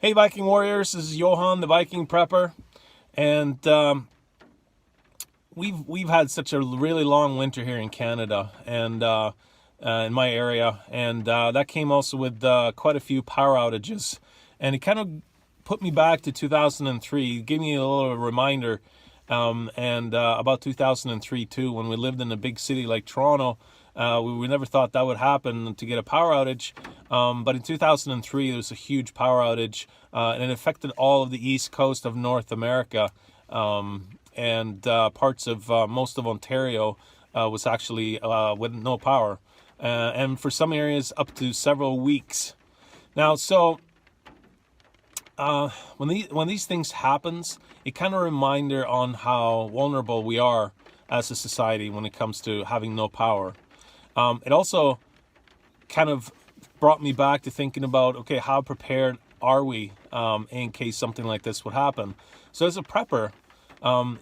Hey Viking Warriors, this is Johan the Viking Prepper, and we've had such a really long winter here in Canada and in my area, and that came also with quite a few power outages, and it kind of put me back to 2003, gave me a little reminder, and about 2003 too, when we lived in a big city like Toronto. We never thought that would happen, to get a power outage, but in 2003 there was a huge power outage, and it affected all of the east coast of North America, and parts of most of Ontario was actually with no power, and for some areas up to several weeks. Now, so when these things happens, it kind of a reminder on how vulnerable we are as a society when it comes to having no power. It also kind of brought me back to thinking about, okay, how prepared are we in case something like this would happen? So as a prepper,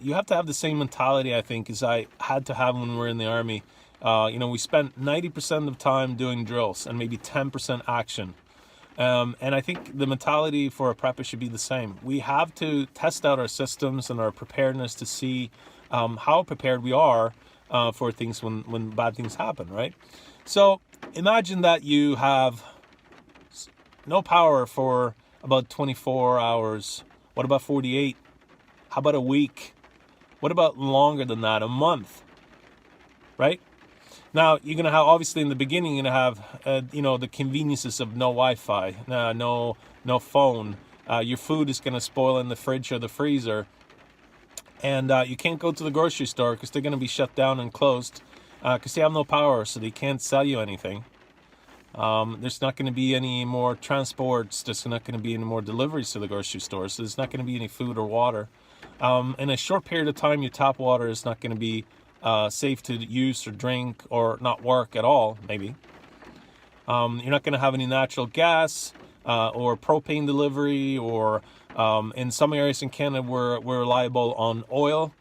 you have to have the same mentality, I think, as I had to have when we were in the Army. We spent 90% of the time doing drills and maybe 10% action. And I think the mentality for a prepper should be the same. We have to test out our systems and our preparedness to see how prepared we are for things when bad things happen, right? So imagine that you have no power for about 24 hours. What about 48? How about a week? What about longer than that, a month, right? Now, you're going to have, obviously in the beginning, you're going to have, the conveniences of no Wi-Fi, no phone. Your food is going to spoil in the fridge or the freezer. And you can't go to the grocery store because they're going to be shut down and closed because they have no power, so they can't sell you anything. There's not going to be any more transports. There's not going to be any more deliveries to the grocery store, so there's not going to be any food or water. In a short period of time, your tap water is not going to be safe to use or drink or not work at all, maybe. You're not going to have any natural gas or propane delivery, or in some areas in Canada we're reliable on oil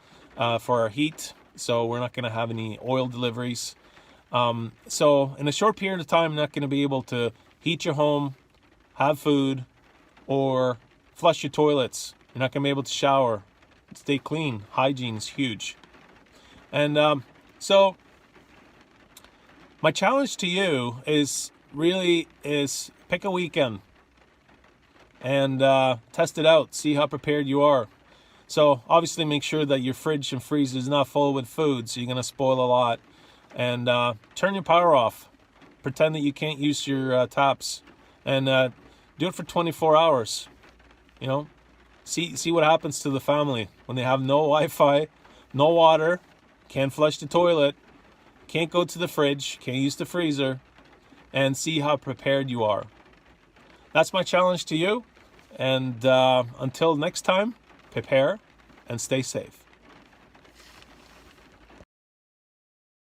for our heat, so we're not going to have any oil deliveries. So in a short period of time, you're not going to be able to heat your home, have food, or flush your toilets. You're not going to be able to shower, stay clean. Hygiene is huge. And so my challenge to you is pick a weekend and test it out, see how prepared you are. So obviously make sure that your fridge and freezer is not full with food, so you're going to spoil a lot. And turn your power off. Pretend that you can't use your taps, and do it for 24 hours. See what happens to the family when they have no Wi-Fi, no water, can't flush the toilet, can't go to the fridge, can't use the freezer, and see how prepared you are. That's my challenge to you. And until next time, prepare and stay safe.